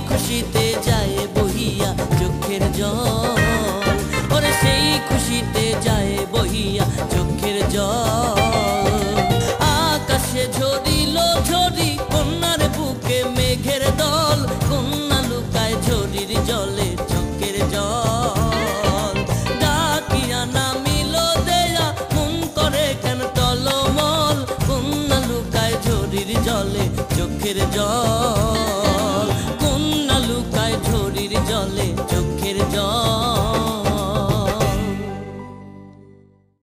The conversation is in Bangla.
খুশিতে যায় বহিয়া চোখের জল, ওরে সেই খুশিতে যায় বহিয়া চোখের জল। আকাশে ঝরিল ঝরি কন্যার বুকে মেঘের দল, কন্যা লুকায় ঝরির জলে চোখের জল। ডাকিয়া নামিল দেয়া মন করে কেন টলমল, কন্যা লুকায় ঝরির জলে চোখের জল, কন্যা লুকায় ঝরির জলে চোখের জল।